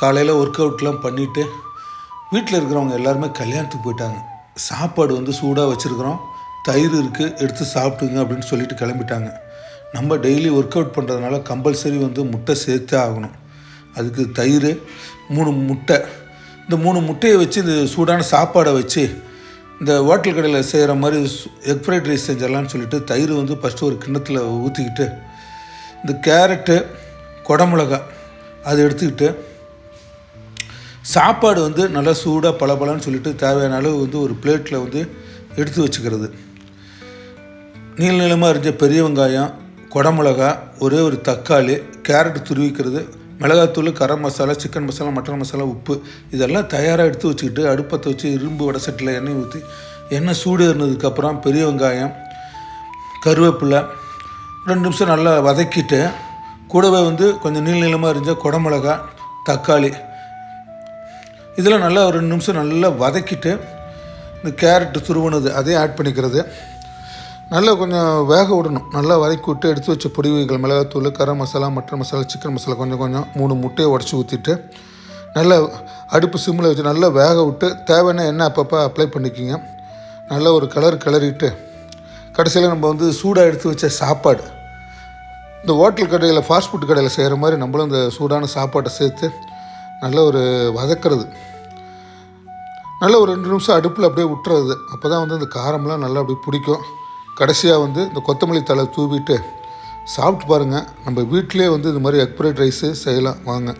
காலையில் ஒர்க் அவுட்லாம் பண்ணிவிட்டு வீட்டில் இருக்கிறவங்க எல்லாருமே கல்யாணத்துக்கு போயிட்டாங்க. சாப்பாடு வந்து சூடாக வச்சுருக்குறோம், தயிர் இருக்குது, எடுத்து சாப்பிட்டுங்க அப்படின்னு சொல்லிட்டு கிளம்பிட்டாங்க. நம்ம டெய்லி ஒர்க் அவுட் பண்ணுறதுனால கம்பல்சரி வந்து முட்டை சேர்த்தே ஆகணும். அதுக்கு தயிர், 3 முட்டை, இந்த 3 முட்டையை வச்சு இந்த சூடான சாப்பாடை வச்சு இந்த ஹோட்டல் கடையில் செய்கிற மாதிரி எக் ஃப்ரைட் ரைஸ் செஞ்சிடலான்னு சொல்லிட்டு தயிர் வந்து ஃபஸ்ட்டு ஒரு கிண்ணத்தில் ஊற்றிக்கிட்டு, இந்த கேரட்டு, குடமிளகா அதை எடுத்துக்கிட்டு, சாப்பாடு வந்து நல்லா சூடாக பளபளன்னு சொல்லிட்டு தேவையான அளவு வந்து ஒரு பிளேட்டில் வந்து எடுத்து வச்சுக்கிறது. நீளமாக இருந்த பெரிய வெங்காயம், குடமிளகா, ஒரே ஒரு தக்காளி, கேரட் துருவிக்கிறது, மிளகாத்தூள், கரம் மசாலா, சிக்கன் மசாலா, மட்டன் மசாலா, உப்பு இதெல்லாம் தயாராக எடுத்து வச்சுக்கிட்டு அடுப்பத்தை வச்சு இரும்பு வடை சட்டியில் எண்ணெய் ஊற்றி எண்ணெய் சூடு ஏறினதுக்கப்புறம் பெரிய வெங்காயம், கருவேப்பிலை 2 நிமிஷம் நல்லா வதக்கிட்டு, கூடவே வந்து கொஞ்சம் நீளமாக இருந்த குடமிளகா, தக்காளி இதெல்லாம் நல்லா ஒரு 2 நிமிஷம் நல்லா வதக்கிட்டு இந்த கேரட்டு துருவினது அதையும் ஆட் பண்ணிக்கிறது. நல்லா கொஞ்சம் வேக விடணும். நல்லா வதக்கி விட்டு எடுத்து வச்ச பொடி வகைகள் மிளகாத்தூள், கரம் மசாலா, மட்டன் மசாலா, சிக்கன் மசாலா கொஞ்சம் 3 முட்டையை உடச்சி ஊற்றிட்டு நல்லா அடுப்பு சிம்மில் வச்சு நல்லா வேக விட்டு தேவையான எண்ணெய் அப்பப்போ அப்ளை பண்ணிக்கோங்க. நல்லா ஒரு கிளறிட்டு கடைசியில் நம்ம வந்து சூடாக எடுத்து வச்ச சாப்பாடு, இந்த ஹோட்டல் கடையில் ஃபாஸ்ட் ஃபுட் கடையில் செய்கிற மாதிரி நம்மளும் இந்த சூடான சாப்பாட்டை சேர்த்து நல்லா ஒரு வதக்கிறது. நல்லா ஒரு 2 நிமிஷம் அடுப்பில் அப்படியே விட்டுறது. அப்போ தான் வந்து இந்த காரம்லாம் நல்லா அப்படியே பிடிக்கும். கடைசியாக வந்து இந்த கொத்தமல்லி தழை தூவிட்டு சாப்பிட்டு பாருங்கள். நம்ம வீட்டிலே வந்து இது மாதிரி எக் ஃப்ரைட் ரைஸு செய்யலாம் வாங்க.